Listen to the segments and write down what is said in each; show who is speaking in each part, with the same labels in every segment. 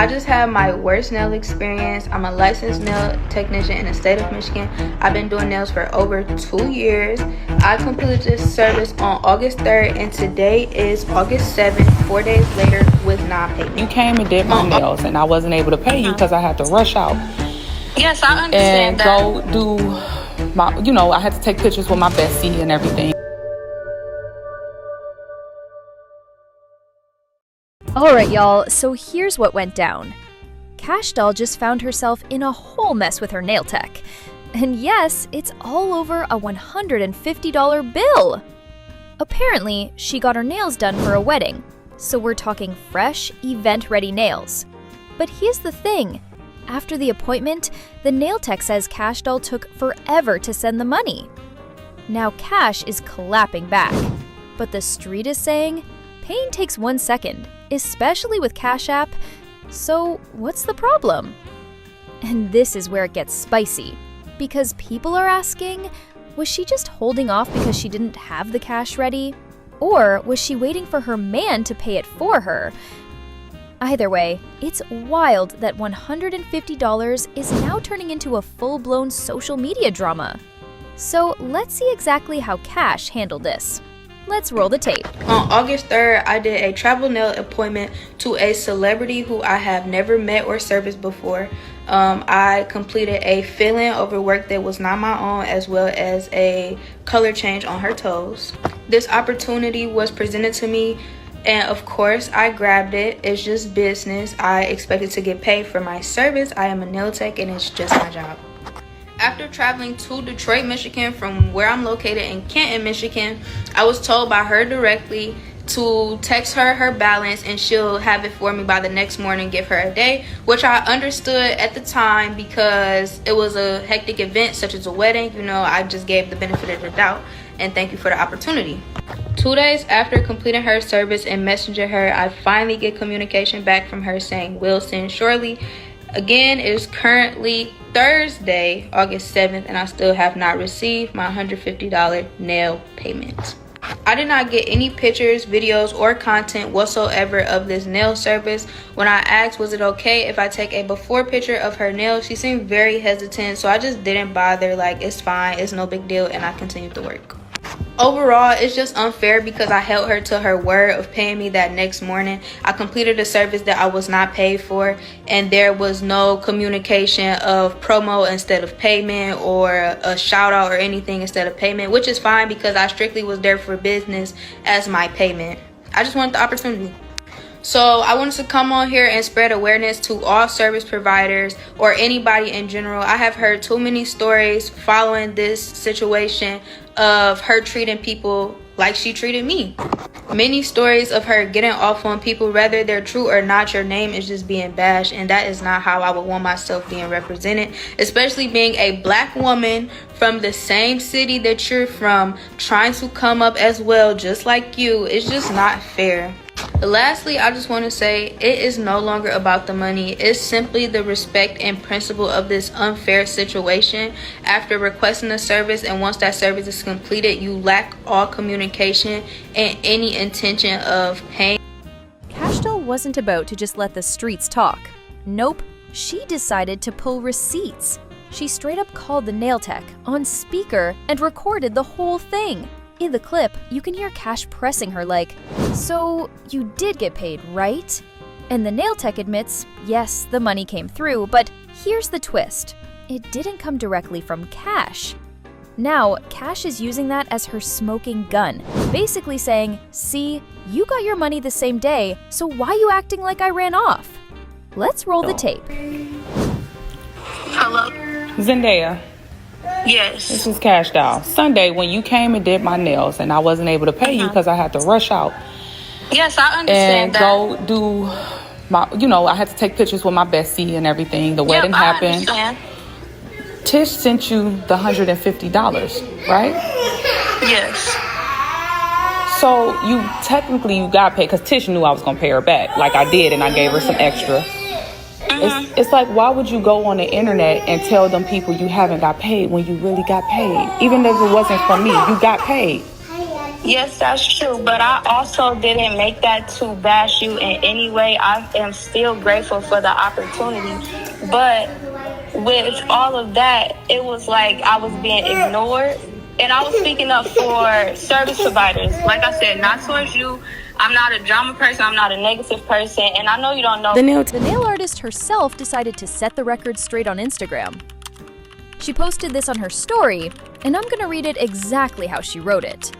Speaker 1: I just had my worst nail experience. I'm a licensed nail technician in the state of Michigan. I've been doing nails for over 2 years. I completed this service on August 3rd, and today is August 7th, 4 days later, with non-payment.
Speaker 2: You came and did my nails, and I wasn't able to pay you because I had to rush out.
Speaker 3: Yes, I understand
Speaker 2: and go do my, I had to take pictures with my bestie and everything.
Speaker 4: Alright y'all, so here's what went down. Kash Doll just found herself in a whole mess with her nail tech. And yes, it's all over a $150 bill. Apparently, she got her nails done for a wedding, so we're talking fresh, event-ready nails. But here's the thing. After the appointment, the nail tech says Kash Doll took forever to send the money. Now Kash is clapping back, but the street is saying paying takes 1 second, especially with Cash App. So what's the problem? And this is where it gets spicy, because people are asking, was she just holding off because she didn't have the cash ready? Or was she waiting for her man to pay it for her? Either way, it's wild that $150 is now turning into a full-blown social media drama. So let's see exactly how Kash handled this. Let's roll the tape.
Speaker 1: On August 3rd, I did a travel nail appointment to a celebrity who I have never met or serviced before. I completed a fill-in over work that was not my own, as well as a color change on her toes. This opportunity was presented to me, and of course I grabbed it. It's just business. I expected to get paid for my service. I am a nail tech and it's just my job. After traveling to Detroit, Michigan from where I'm located in Canton, Michigan, I was told by her directly to text her her balance and she'll have it for me by the next morning, give her a day, which I understood at the time because it was a hectic event such as a wedding. I just gave the benefit of the doubt, and thank you for the opportunity. 2 days after completing her service and messaging her, I finally get communication back from her saying will send shortly. Again, it is currently Thursday, August 7th, and I still have not received my $150 nail payment. I did not get any pictures, videos, or content whatsoever of this nail service. When I asked was it okay if I take a before picture of her nails, she seemed very hesitant, so I just didn't bother. Like, it's fine, it's no big deal, and I continued to work. Overall, it's just unfair because I held her to her word of paying me that next morning. I completed a service that I was not paid for, and there was no communication of promo instead of payment or a shout out or anything instead of payment, which is fine because I strictly was there for business as my payment. I just wanted the opportunity. So I wanted to come on here and spread awareness to all service providers or anybody in general. I have heard too many stories following this situation of her treating people like she treated me. Many stories of her getting off on people, whether they're true or not. Your name is just being bashed, and that is not how I would want myself being represented, especially being a black woman from the same city that you're from, trying to come up as well just like you. It's just not fair. Lastly, I just want to say it is no longer about the money. It's simply the respect and principle of this unfair situation. After requesting a service, and once that service is completed, you lack all communication and any intention of paying.
Speaker 4: Kash Doll wasn't about to just let the streets talk. Nope, she decided to pull receipts. She straight up called the nail tech on speaker and recorded the whole thing. In the clip, you can hear Kash pressing her like, "So, you did get paid, right?" And the nail tech admits, yes, the money came through, but here's the twist. It didn't come directly from Kash. Now, Kash is using that as her smoking gun, basically saying, see, you got your money the same day, so why you acting like I ran off? Let's roll the tape.
Speaker 3: Hello?
Speaker 2: Zendaya.
Speaker 3: Yes.
Speaker 2: This is Kash Doll. Sunday, when you came and did my nails, and I wasn't able to pay you because I had to rush out.
Speaker 3: Yes, I understand
Speaker 2: and go do my, I had to take pictures with my bestie and everything. The wedding happened.
Speaker 3: I understand.
Speaker 2: Tish sent you the $150, right?
Speaker 3: Yes.
Speaker 2: So you got paid because Tish knew I was gonna pay her back, like I did, and I gave her some extra. It's like, why would you go on the internet and tell them people you haven't got paid when you really got paid? Even if it wasn't from me, you got paid.
Speaker 3: Yes, that's true. But I also didn't make that to bash you in any way. I am still grateful for the opportunity. But with all of that, it was like I was being ignored. And I was speaking up for service providers. Like I said, not towards you. I'm not a drama person. I'm not a negative person. And I know you don't know.
Speaker 4: The nail artist herself decided to set the record straight on Instagram. She posted this on her story, and I'm gonna read it exactly how she wrote it.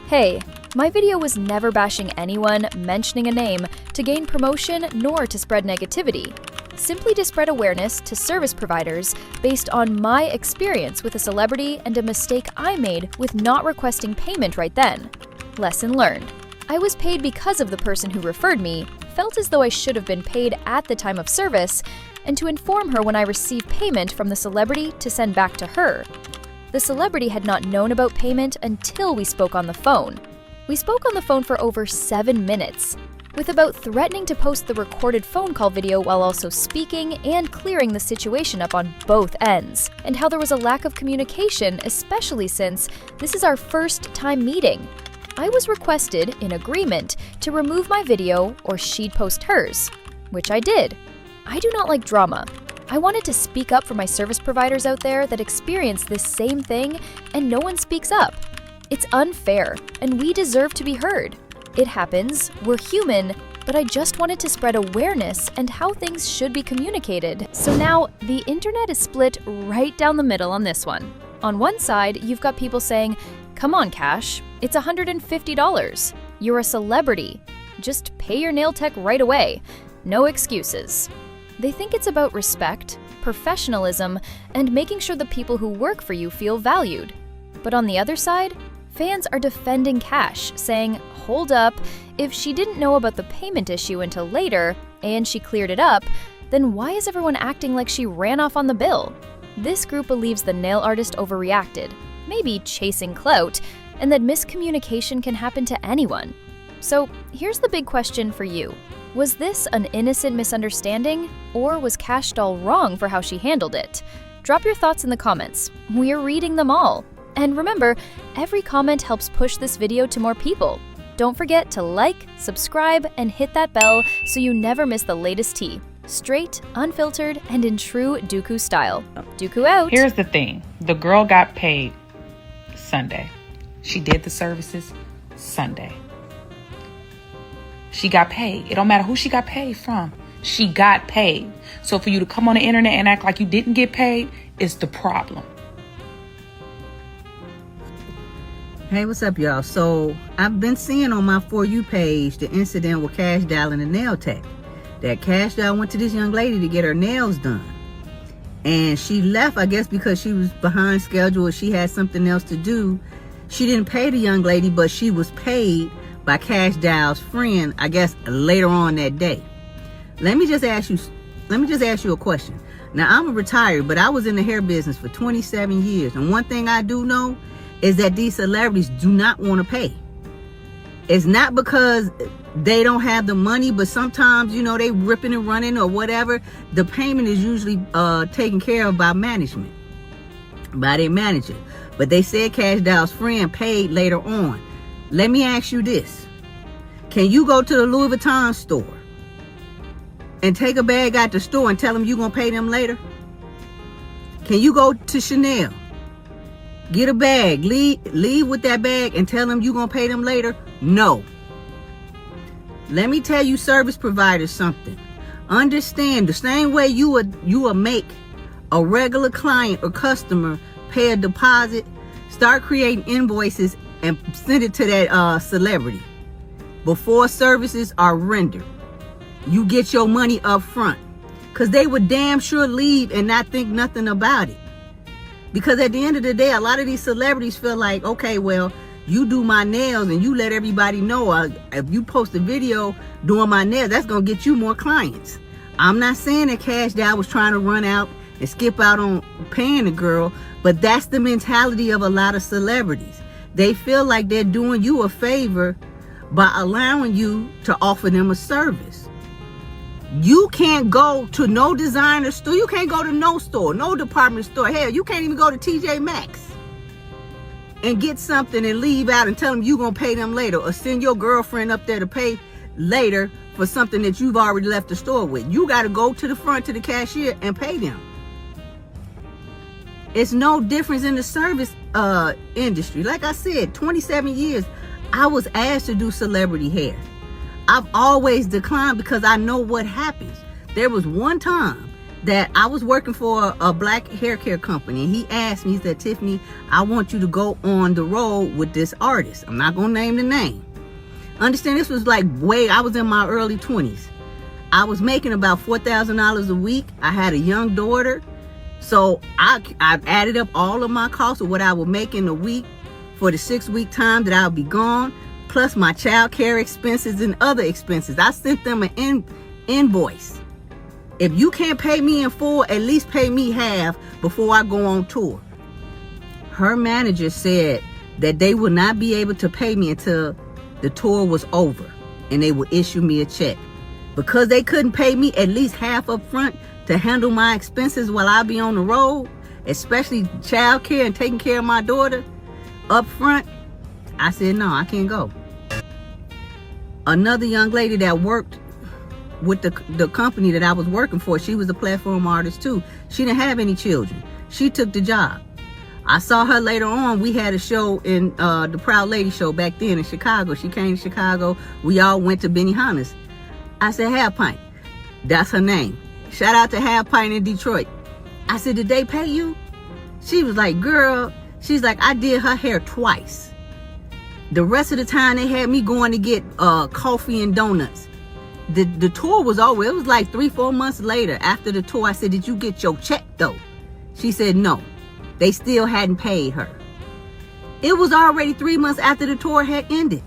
Speaker 4: Hey, my video was never bashing anyone, mentioning a name, to gain promotion, nor to spread negativity. Simply to spread awareness to service providers based on my experience with a celebrity and a mistake I made with not requesting payment right then. Lesson learned. I was paid because of the person who referred me, felt as though I should have been paid at the time of service, and to inform her when I received payment from the celebrity to send back to her. The celebrity had not known about payment until we spoke on the phone. We spoke on the phone for over 7 minutes, with about threatening to post the recorded phone call video while also speaking and clearing the situation up on both ends, and how there was a lack of communication, especially since this is our first time meeting. I was requested, in agreement, to remove my video or she'd post hers, which I did. I do not like drama. I wanted to speak up for my service providers out there that experience this same thing and no one speaks up. It's unfair, and we deserve to be heard. It happens, we're human, but I just wanted to spread awareness and how things should be communicated. So now, the internet is split right down the middle on this one. On one side, you've got people saying, "Come on, Kash, it's $150. You're a celebrity. Just pay your nail tech right away. No excuses." They think it's about respect, professionalism, and making sure the people who work for you feel valued. But on the other side, fans are defending Kash, saying, hold up, if she didn't know about the payment issue until later, and she cleared it up, then why is everyone acting like she ran off on the bill? This group believes the nail artist overreacted, maybe chasing clout, and that miscommunication can happen to anyone. So here's the big question for you. Was this an innocent misunderstanding, or was Kash Doll wrong for how she handled it? Drop your thoughts in the comments. We're reading them all. And remember, every comment helps push this video to more people. Don't forget to like, subscribe, and hit that bell so you never miss the latest tea. Straight, unfiltered, and in true Duku style. Duku out.
Speaker 2: Here's the thing. The girl got paid Sunday. She did the services Sunday. She got paid. It don't matter who she got paid from. She got paid. So for you to come on the internet and act like you didn't get paid is the problem.
Speaker 5: Hey, what's up, y'all? So I've been seeing on my For You page the incident with Kash Doll and the nail tech. That Kash Doll went to this young lady to get her nails done. And she left, I guess, because she was behind schedule or she had something else to do. She didn't pay the young lady, but she was paid by Kash Doll's friend, I guess, later on that day. Let me just ask you a question. Now, I'm retired, but I was in the hair business for 27 years. And one thing I do know is that these celebrities do not want to pay. It's not because they don't have the money, but sometimes, you know, they ripping and running or whatever. The payment is usually taken care of by management, by their manager. But they said Kash Doll's friend paid later on. Let me ask you this. Can you go to the Louis Vuitton store and take a bag out the store and tell them you're going to pay them later? Can you go to Chanel, get a bag, leave with that bag and tell them you're going to pay them later? No. Let me tell you service providers something. Understand, the same way you will make a regular client or customer pay a deposit, start creating invoices and send it to that celebrity before services are rendered. You get your money up front, because they would damn sure leave and not think nothing about it. Because at the end of the day, a lot of these celebrities feel like, okay, well, you do my nails and you let everybody know. If you post a video doing my nails, that's going to get you more clients. I'm not saying that Kash Doll was trying to run out and skip out on paying the girl, but that's the mentality of a lot of celebrities. They feel like they're doing you a favor by allowing you to offer them a service. You can't go to no designer store. You can't go to no store, no department store. Hell, you can't even go to TJ Maxx and get something and leave out and tell them you're going to pay them later, or send your girlfriend up there to pay later for something that you've already left the store with. You got to go to the front to the cashier and pay them. It's no difference in the service industry. Like I said, 27 years, I was asked to do celebrity hair. I've always declined because I know what happens. There was one time that I was working for a black hair care company, and he asked me, he said, Tiffany, I want you to go on the road with this artist. I'm not going to name the name. Understand, this was like I was in my early 20s. I was making about $4,000 a week. I had a young daughter. So I added up all of my costs of what I would make in a week for the 6-week time that I would be gone, plus my child care expenses and other expenses. I sent them an invoice. If you can't pay me in full, at least pay me half before I go on tour. Her manager said that they would not be able to pay me until the tour was over, and they would issue me a check. Because they couldn't pay me at least half up front to handle my expenses while I be on the road, especially child care and taking care of my daughter up front, I said, no, I can't go. Another young lady that worked with the company that I was working for, she was a platform artist too. She didn't have any children. She took the job. I saw her later on. We had a show in the Proud Lady show back then in Chicago. She came to Chicago. We all went to Benihana's. I said, Half Pint. That's her name. Shout out to Half Pint in Detroit. I said, did they pay you? She was like, girl, she's like, I did her hair twice. The rest of the time they had me going to get coffee and donuts. The tour was over. It was like 3-4 months later after the tour. I said, did you get your check though? She said, no. They still hadn't paid her. It was already 3 months after the tour had ended.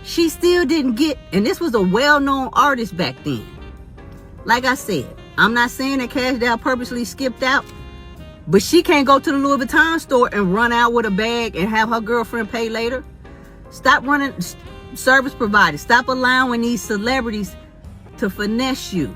Speaker 5: She still didn't get, and this was a well-known artist back then. Like I said, I'm not saying that Kash Doll purposely skipped out, but she can't go to the Louis Vuitton store and run out with a bag and have her girlfriend pay later. Stop running service providers. Stop allowing these celebrities to finesse you.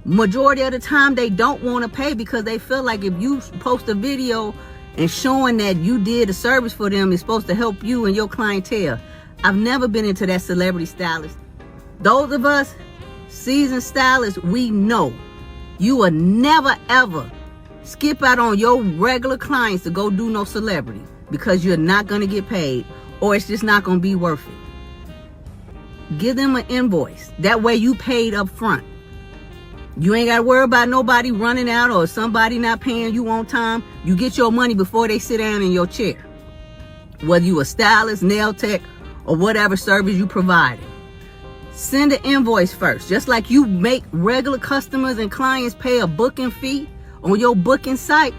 Speaker 5: Majority of the time, they don't want to pay because they feel like if you post a video and showing that you did a service for them, it's supposed to help you and your clientele. I've never been into that celebrity stylist. Those of us seasoned stylists, we know you will never ever skip out on your regular clients to go do no celebrity because you're not going to get paid, or it's just not going to be worth it. Give them an invoice. That way you paid up front. You ain't got to worry about nobody running out or somebody not paying you on time. You get your money before they sit down in your chair. Whether you a stylist, nail tech, or whatever service you provided. Send an invoice first. Just like you make regular customers and clients pay a booking fee on your booking site,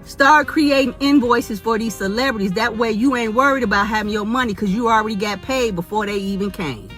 Speaker 5: start creating invoices for these celebrities. That way you ain't worried about having your money because you already got paid before they even came.